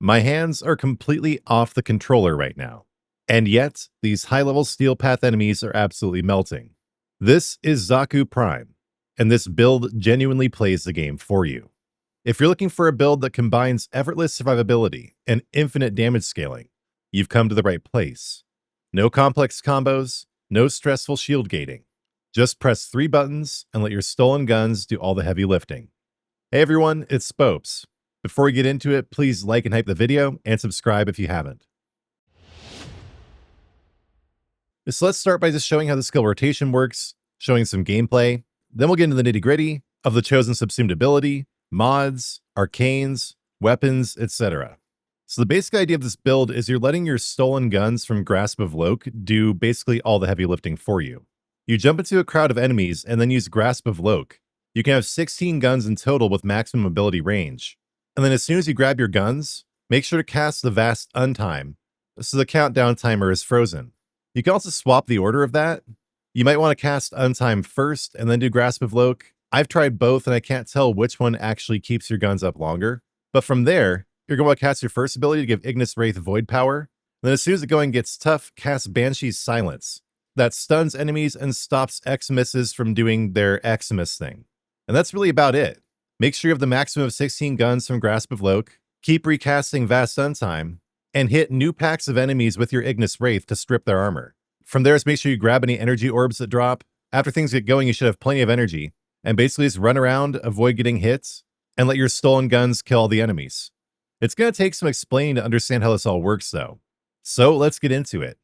My hands are completely off the controller right now. And yet, these high-level steel path enemies are absolutely melting. This is Xaku Prime, and this build genuinely plays the game for you. If you're looking for a build that combines effortless survivability and infinite damage scaling, you've come to the right place. No complex combos, no stressful shield gating. Just press 3 buttons and let your stolen guns do all the heavy lifting. Hey everyone, it's Spopes. Before we get into it, please like and hype the video and subscribe if you haven't. So let's start by just showing how the skill rotation works, showing some gameplay. Then we'll get into the nitty-gritty of the chosen subsumed ability, mods, arcanes, weapons, etc. So the basic idea of this build is you're letting your stolen guns from Grasp of Lohk do basically all the heavy lifting for you. You jump into a crowd of enemies and then use Grasp of Lohk. You can have 16 guns in total with maximum ability range. And then as soon as you grab your guns, make sure to cast the Vast Untime, so the countdown timer is frozen. You can also swap the order of that. You might want to cast Untime first and then do Grasp of Lohk. I've tried both and I can't tell which one actually keeps your guns up longer. But from there, you're going to cast your first ability to give Ignis Wraith Void Power. And then as soon as the going gets tough, cast Banshee Silence. That stuns enemies and stops Eximuses from doing their Eximus thing. And that's really about it. Make sure you have the maximum of 16 guns from Grasp of Lohk, keep recasting Vast Untime, and hit new packs of enemies with your Ignis Wraith to strip their armor. From there, just make sure you grab any energy orbs that drop. After things get going, you should have plenty of energy, and basically just run around, avoid getting hits, and let your stolen guns kill all the enemies. It's going to take some explaining to understand how this all works, though. So let's get into it.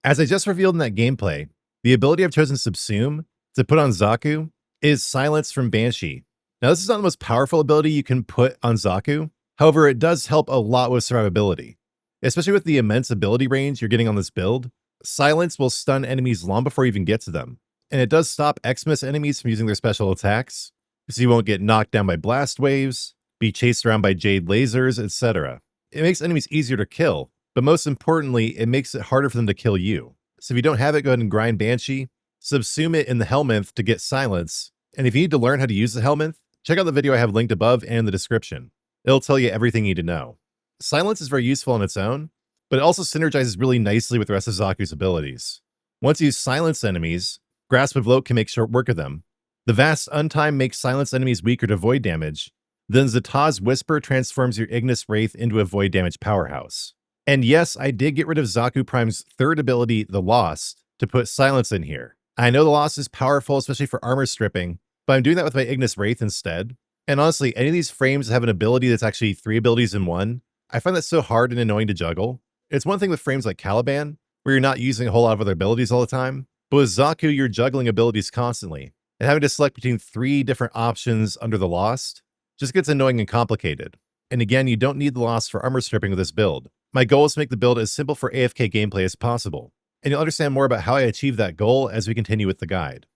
As I just revealed in that gameplay, the ability I've chosen Subsume to put on Xaku is Silence from Banshee. Now, this is not the most powerful ability you can put on Xaku. However, it does help a lot with survivability. Especially with the immense ability range you're getting on this build, Silence will stun enemies long before you even get to them. And it does stop Eximus enemies from using their special attacks, so you won't get knocked down by blast waves, be chased around by jade lasers, etc. It makes enemies easier to kill, but most importantly, it makes it harder for them to kill you. So if you don't have it, go ahead and grind Banshee, subsume it in the Helminth to get Silence, and if you need to learn how to use the Helminth, check out the video I have linked above and in the description. It'll tell you everything you need to know. Silence is very useful on its own, but it also synergizes really nicely with the rest of Xaku's abilities. Once you silence enemies, Grasp of Lohk can make short work of them. The Vast Untime makes silence enemies weaker to void damage. Then Zata's Whisper transforms your Ignis Wraith into a void damage powerhouse. And yes, I did get rid of Xaku Prime's third ability, the Lost, to put Silence in here. I know the Lost is powerful, especially for armor stripping, but I'm doing that with my Ignis Wraith instead. And honestly, any of these frames that have an ability that's actually 3 abilities in one, I find that so hard and annoying to juggle. It's one thing with frames like Caliban, where you're not using a whole lot of other abilities all the time, but with Xaku, you're juggling abilities constantly, and having to select between 3 different options under the Lost just gets annoying and complicated. And again, you don't need the Lost for armor stripping with this build. My goal is to make the build as simple for AFK gameplay as possible, and you'll understand more about how I achieve that goal as we continue with the guide.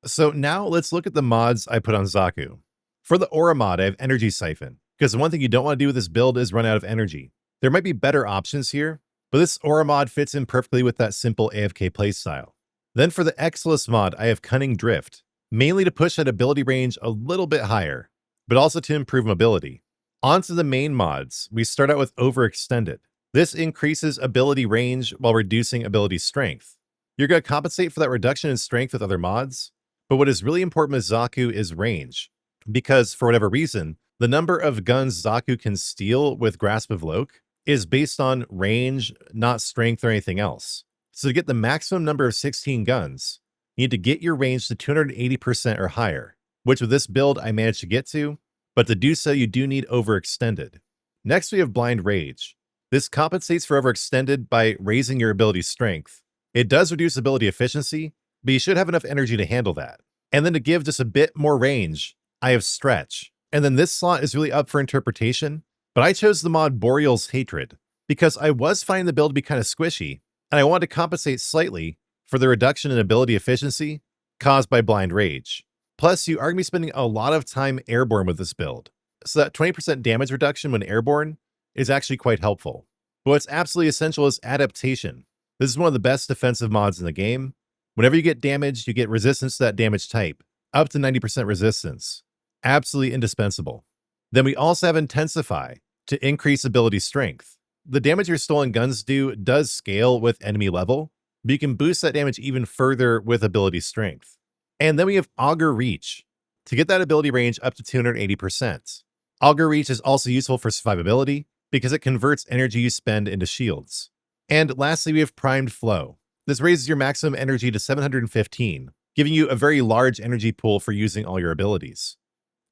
So now let's look at the mods I put on Xaku. For the Aura mod, I have Energy Siphon, because the one thing you don't want to do with this build is run out of energy. There might be better options here, but this Aura mod fits in perfectly with that simple AFK playstyle. Then for the Effortless mod, I have Cunning Drift, mainly to push that ability range a little bit higher, but also to improve mobility. On to the main mods, we start out with Overextended. This increases ability range while reducing ability strength. You're going to compensate for that reduction in strength with other mods, but what is really important with Xaku is range, because for whatever reason, the number of guns Xaku can steal with Grasp of Lohk is based on range, not strength or anything else. So to get the maximum number of 16 guns, you need to get your range to 280% or higher, which with this build I managed to get to, but to do so you do need Overextended. Next we have Blind Rage. This compensates for Overextended by raising your ability strength. It does reduce ability efficiency, but you should have enough energy to handle that. And then to give just a bit more range, I have Stretch. And then this slot is really up for interpretation, but I chose the mod Boreal's Hatred because I was finding the build to be kind of squishy, and I wanted to compensate slightly for the reduction in ability efficiency caused by Blind Rage. Plus, you are going to be spending a lot of time airborne with this build, so that 20% damage reduction when airborne is actually quite helpful. But what's absolutely essential is Adaptation. This is one of the best defensive mods in the game. Whenever you get damaged, you get resistance to that damage type, up to 90% resistance. absolutely indispensable. Then we also have Intensify to increase ability strength. The damage your stolen guns do does scale with enemy level, but you can boost that damage even further with ability strength. And then we have Augur Reach to get that ability range up to 280%. Augur Reach is also useful for survivability because it converts energy you spend into shields. And lastly, we have Primed Flow. This raises your maximum energy to 715, giving you a very large energy pool for using all your abilities.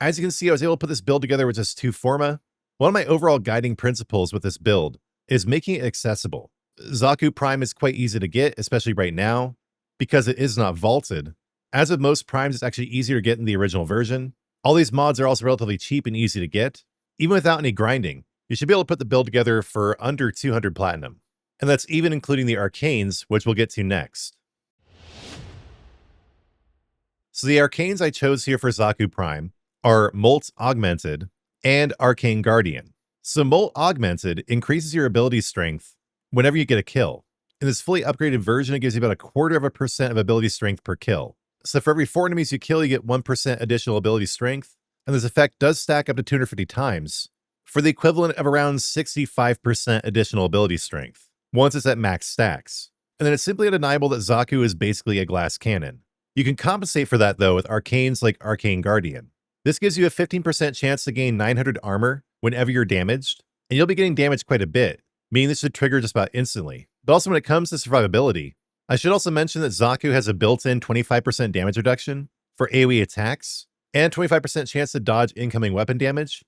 As you can see, I was able to put this build together with just 2 Forma. One of my overall guiding principles with this build is making it accessible. Xaku Prime is quite easy to get, especially right now, because it is not vaulted. As with most primes, it's actually easier to get in the original version. All these mods are also relatively cheap and easy to get. Even without any grinding, you should be able to put the build together for under 200 platinum. And that's even including the Arcanes, which we'll get to next. So the Arcanes I chose here for Xaku Prime are Molt Augmented and Arcane Guardian. So Molt Augmented increases your ability strength whenever you get a kill. In this fully upgraded version, it gives you about 0.25% of ability strength per kill. So for every 4 enemies you kill, you get 1% additional ability strength, and this effect does stack up to 250 times, for the equivalent of around 65% additional ability strength, once it's at max stacks. And then it's simply undeniable that Xaku is basically a glass cannon. You can compensate for that though with Arcanes like Arcane Guardian. This gives you a 15% chance to gain 900 armor whenever you're damaged, and you'll be getting damaged quite a bit, meaning this should trigger just about instantly. But also when it comes to survivability, I should also mention that Xaku has a built-in 25% damage reduction for AoE attacks, and 25% chance to dodge incoming weapon damage.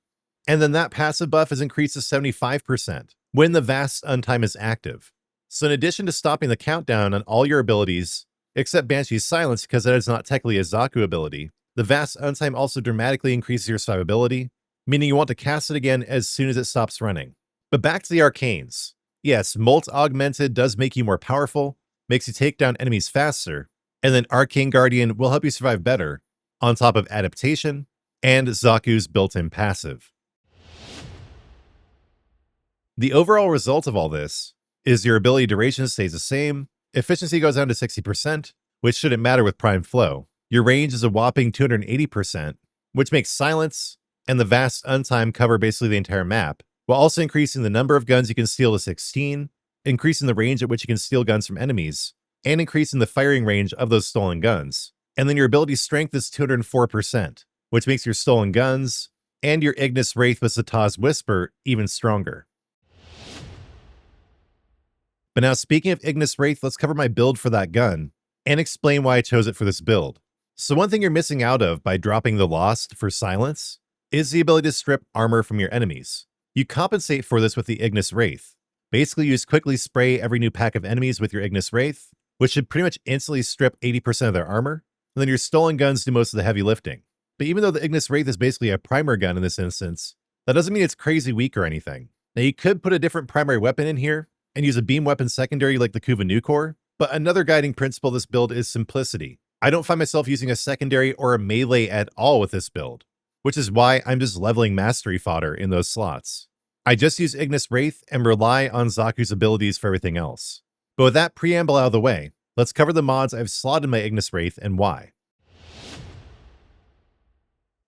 And then that passive buff is increased to 75% when the Vast Untime is active. So in addition to stopping the countdown on all your abilities, except Banshee Silence because that is not technically a Xaku ability, the Vast Untime also dramatically increases your survivability, meaning you want to cast it again as soon as it stops running. But back to the Arcanes. Yes, Molt Augmented does make you more powerful, makes you take down enemies faster, and then Arcane Guardian will help you survive better, on top of adaptation and Xaku's built-in passive. The overall result of all this is your ability duration stays the same, efficiency goes down to 60%, which shouldn't matter with Prime Flow. Your range is a whopping 280%, which makes Silence and the Vast Untime cover basically the entire map, while also increasing the number of guns you can steal to 16, increasing the range at which you can steal guns from enemies, and increasing the firing range of those stolen guns. And then your ability strength is 204%, which makes your stolen guns and your Ignis Wraith with Satah's Whisper even stronger. But now speaking of Ignis Wraith, let's cover my build for that gun and explain why I chose it for this build. So one thing you're missing out of by dropping the Lost for Silence is the ability to strip armor from your enemies. You compensate for this with the Ignis Wraith. Basically, you just quickly spray every new pack of enemies with your Ignis Wraith, which should pretty much instantly strip 80% of their armor, and then your stolen guns do most of the heavy lifting. But even though the Ignis Wraith is basically a primer gun in this instance, that doesn't mean it's crazy weak or anything. Now you could put a different primary weapon in here and use a beam weapon secondary like the Kuva Nukor, but another guiding principle of this build is simplicity. I don't find myself using a secondary or a melee at all with this build, which is why I'm just leveling mastery fodder in those slots. I just use Ignis Wraith and rely on Xaku's abilities for everything else. But with that preamble out of the way, let's cover the mods I've slotted in my Ignis Wraith and why.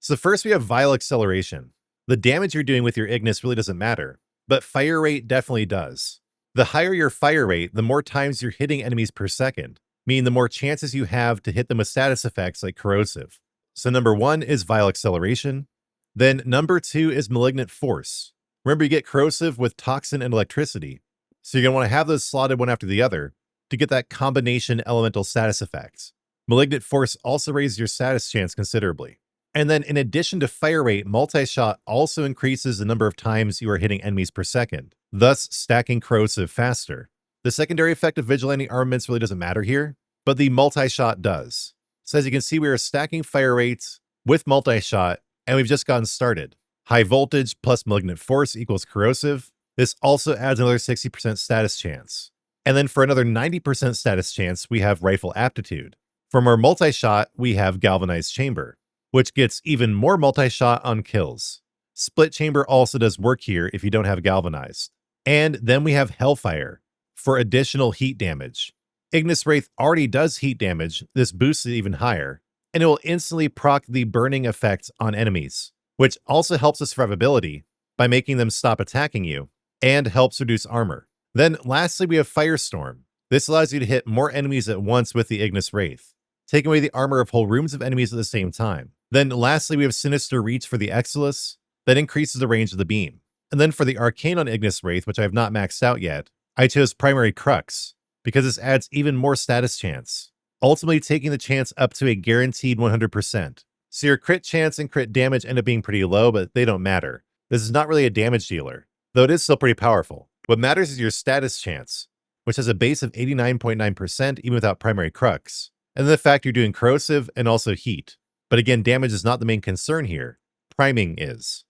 So first we have Vile Acceleration. The damage you're doing with your Ignis really doesn't matter, but fire rate definitely does. The higher your fire rate, the more times you're hitting enemies per second, meaning the more chances you have to hit them with status effects like corrosive. So number 1 is Vile Acceleration. Then number 2 is Malignant Force. Remember, you get corrosive with toxin and electricity, so you're going to want to have those slotted one after the other to get that combination elemental status effect. Malignant Force also raises your status chance considerably. And then in addition to fire rate, multi-shot also increases the number of times you are hitting enemies per second, thus stacking corrosive faster. The secondary effect of Vigilante Armaments really doesn't matter here, but the multi-shot does. So as you can see, we are stacking fire rates with multi-shot, and we've just gotten started. High voltage plus Malignant Force equals corrosive. This also adds another 60% status chance. And then for another 90% status chance, we have Rifle Aptitude. From our multi-shot, we have Galvanized Chamber, which gets even more multi-shot on kills. Split Chamber also does work here if you don't have Galvanized. And then we have Hellfire for additional heat damage. Ignis Wraith already does heat damage, this boosts it even higher. and it will instantly proc the burning effect on enemies, which also helps with survivability by making them stop attacking you, and helps reduce armor. Then lastly, we have Firestorm. This allows you to hit more enemies at once with the Ignis Wraith, taking away the armor of whole rooms of enemies at the same time. Then lastly, we have Sinister Reach for the Eximus, that increases the range of the beam. And then for the Arcane on Ignis Wraith, which I have not maxed out yet, I chose Primary Crux, because this adds even more status chance, ultimately taking the chance up to a guaranteed 100%. So your crit chance and crit damage end up being pretty low, but they don't matter. This is not really a damage dealer, though it is still pretty powerful. What matters is your status chance, which has a base of 89.9% even without Primary Crux, and then the fact you're doing corrosive and also heat. But again, damage is not the main concern here. Priming is.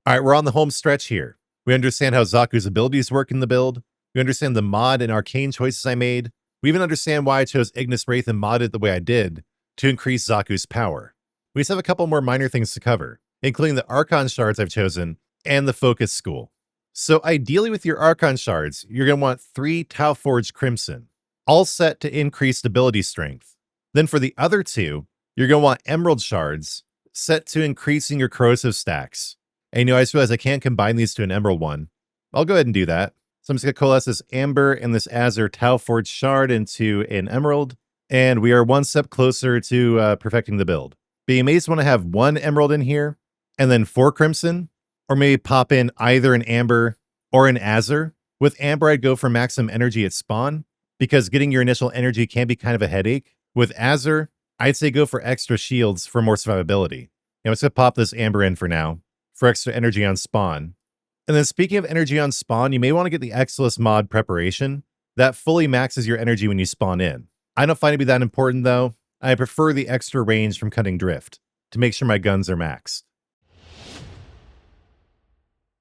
Alright, we're on the home stretch here. We understand how Xaku's abilities work in the build. We understand the mod and arcane choices I made. We even understand why I chose Ignis Wraith and modded it the way I did to increase Xaku's power. We just have a couple more minor things to cover, including the Archon Shards I've chosen and the Focus School. So ideally with your Archon Shards, you're going to want 3 Tau Forged Crimson, all set to increase ability strength. Then for the other 2, you're going to want Emerald Shards, set to increasing your corrosive stacks. And I just realized I can't combine these to an Emerald one. I'll go ahead and do that. So I'm just going to coalesce this Amber and this Azure Tau Forged Shard into an Emerald, and we are one step closer to perfecting the build. But you may just want to have 1 Emerald in here, and then 4 Crimson, or maybe pop in either an Amber or an Azure. With Amber, I'd go for maximum energy at spawn, because getting your initial energy can be kind of a headache. With Azure, I'd say go for extra shields for more survivability. I'm just going to pop this Amber in for now, for extra energy on spawn. And then speaking of energy on spawn, you may want to get the Effortless mod Preparation. That fully maxes your energy when you spawn in. I don't find it to be that important though. I prefer the extra range from cutting drift to make sure my guns are maxed.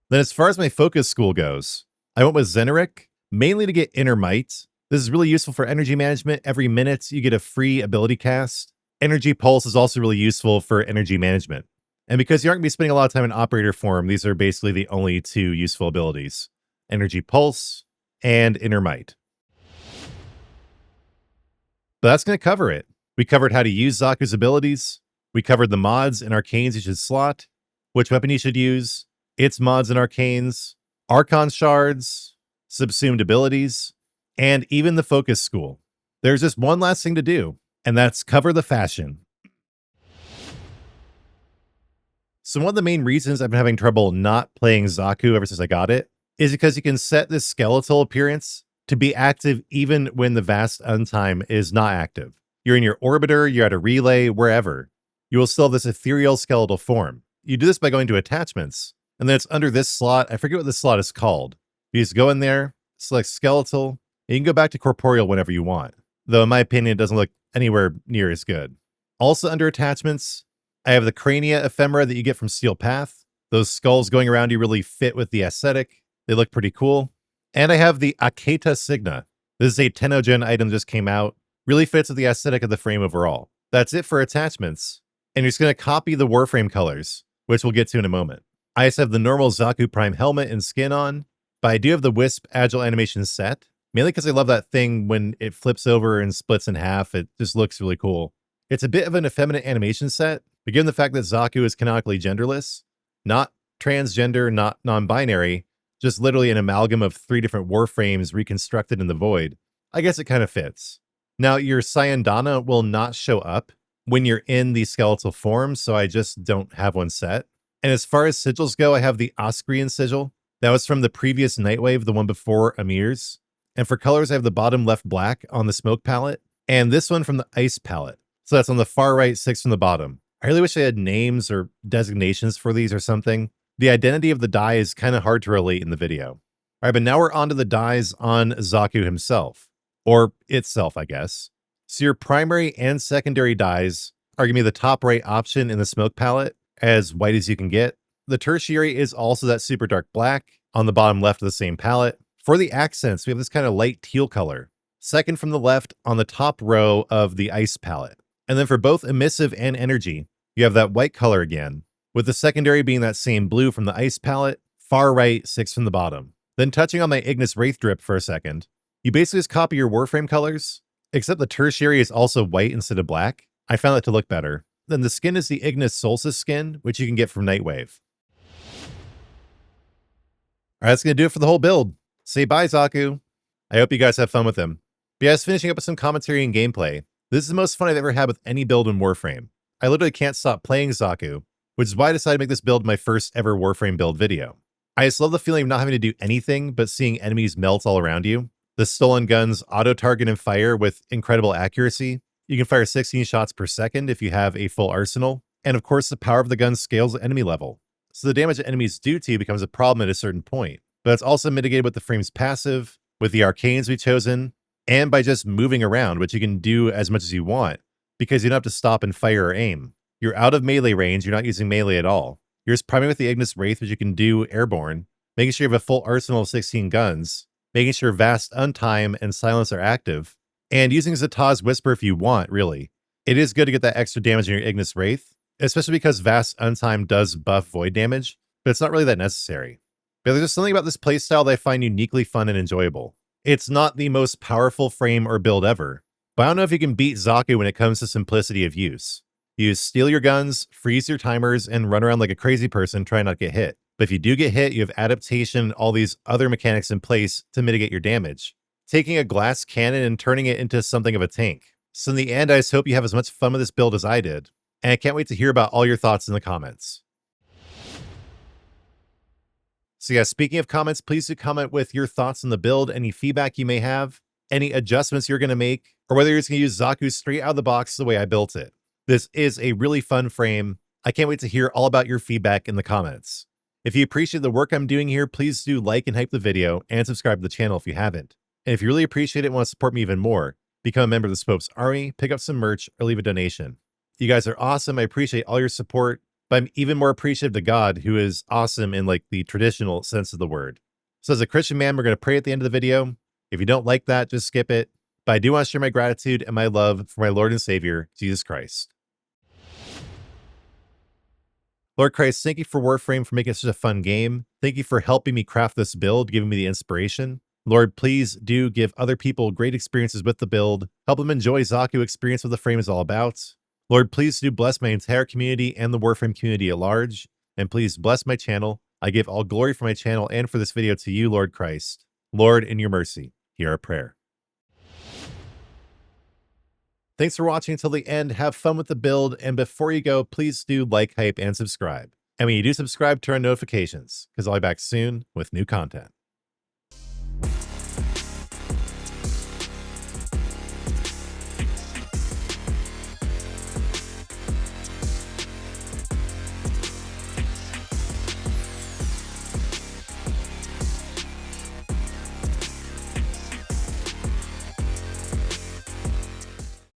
Then as far as my Focus School goes, I went with Xeneric, mainly to get Inner Might. This is really useful for energy management. Every minute you get a free ability cast. Energy Pulse is also really useful for energy management. And because you aren't going to be spending a lot of time in operator form, these are basically the only 2 useful abilities. Energy Pulse and Inner Might. But that's going to cover it. We covered how to use Xaku's abilities. We covered the mods and arcanes you should slot, which weapon you should use, its mods and arcanes, Archon Shards, Subsumed abilities, and even the Focus School. There's just one last thing to do, and that's cover the fashion. So one of the main reasons I've been having trouble not playing Xaku ever since I got it is because you can set this skeletal appearance to be active even when the Vast Untime is not active. You're in your orbiter, you're at a relay, wherever. You will still have this ethereal skeletal form. You do this by going to attachments, and then it's under this slot. I forget what this slot is called. You just go in there, select skeletal, and you can go back to corporeal whenever you want. Though in my opinion, it doesn't look anywhere near as good. Also under attachments, I have the Crania ephemera that you get from Steel Path. Those skulls going around you really fit with the aesthetic. They look pretty cool. And I have the Aketa Signa. This is a Tennogen item that just came out. Really fits with the aesthetic of the frame overall. That's it for attachments. And you're just going to copy the Warframe colors, which we'll get to in a moment. I just have the normal Xaku Prime helmet and skin on, but I do have the Wisp Agile animation set, mainly because I love that thing when it flips over and splits in half. It just looks really cool. It's a bit of an effeminate animation set, but given the fact that Xaku is canonically genderless, not transgender, not non-binary, just literally an amalgam of 3 different Warframes reconstructed in the void, I guess it kind of fits. Now, your Syandana will not show up when you're in the skeletal form, so I just don't have one set. And as far as sigils go, I have the Oscrian sigil. That was from the previous Nightwave, the one before Amir's. And for colors, I have the bottom left black on the smoke palette, and this one from the ice palette. So that's on the far right, 6 from the bottom. I really wish I had names or designations for these or something. The identity of the die is kind of hard to relate in the video. All right, but now we're on to the dies on Xaku himself, or itself, I guess. So your primary and secondary dies are going to be the top right option in the smoke palette, as white as you can get. The tertiary is also that super dark black on the bottom left of the same palette. For the accents, we have this kind of light teal color, second from the left on the top row of the ice palette. And then for both emissive and energy, you have that white color again, with the secondary being that same blue from the ice palette, far right, 6 from the bottom. Then touching on my Ignis Wraith drip for a second, you basically just copy your Warframe colors except the tertiary is also white instead of black. I found that to look better. Then the skin is the Ignis Solstice skin, which you can get from Nightwave. All right, that's going to do it for the whole build. Say bye, Xaku. I hope you guys have fun with him. But yeah, I was finishing up with some commentary and gameplay. This is the most fun I've ever had with any build in Warframe. I literally can't stop playing Xaku, which is why I decided to make this build my first ever Warframe build video. I just love the feeling of not having to do anything but seeing enemies melt all around you. The stolen guns auto-target and fire with incredible accuracy. You can fire 16 shots per second if you have a full arsenal. And of course, the power of the gun scales at enemy level. So the damage that enemies do to you becomes a problem at a certain point. But it's also mitigated with the Frame's passive, with the Arcanes we've chosen, and by just moving around, which you can do as much as you want, because you don't have to stop and fire or aim. You're out of melee range, you're not using melee at all. You're just priming with the Ignis Wraith, which you can do airborne, making sure you have a full arsenal of 16 guns, making sure Vast Untime and Silence are active, and using Zataw's Whisper if you want, really. It is good to get that extra damage in your Ignis Wraith, especially because Vast Untime does buff void damage, but it's not really that necessary. But there's just something about this playstyle that I find uniquely fun and enjoyable. It's not the most powerful frame or build ever, but I don't know if you can beat Xaku when it comes to simplicity of use. You steal your guns, freeze your timers, and run around like a crazy person trying not to get hit. But if you do get hit, you have adaptation and all these other mechanics in place to mitigate your damage, taking a glass cannon and turning it into something of a tank. So in the end, I just hope you have as much fun with this build as I did, and I can't wait to hear about all your thoughts in the comments. So yeah, speaking of comments, please do comment with your thoughts on the build, any feedback you may have, any adjustments you're going to make, or whether you're just going to use Xaku straight out of the box the way I built it. This is a really fun frame. I can't wait to hear all about your feedback in the comments. If you appreciate the work I'm doing here, please do like and hype the video and subscribe to the channel if you haven't. And if you really appreciate it and want to support me even more, become a member of the Spopes Army, pick up some merch, or leave a donation. You guys are awesome. I appreciate all your support. But I'm even more appreciative to God, who is awesome in like the traditional sense of the word. So as a Christian man, we're going to pray at the end of the video. If you don't like that, just skip it. But I do want to share my gratitude and my love for my Lord and Savior, Jesus Christ. Lord Christ, thank you for Warframe, for making it such a fun game. Thank you for helping me craft this build, giving me the inspiration. Lord, please do give other people great experiences with the build. Help them enjoy Xaku experience what the frame is all about. Lord, please do bless my entire community and the Warframe community at large, and please bless my channel. I give all glory for my channel and for this video to you, Lord Christ. Lord, in your mercy, hear our prayer. Thanks for watching until the end. Have fun with the build, and before you go, please do like, hype, and subscribe. And when you do subscribe, turn on notifications, because I'll be back soon with new content.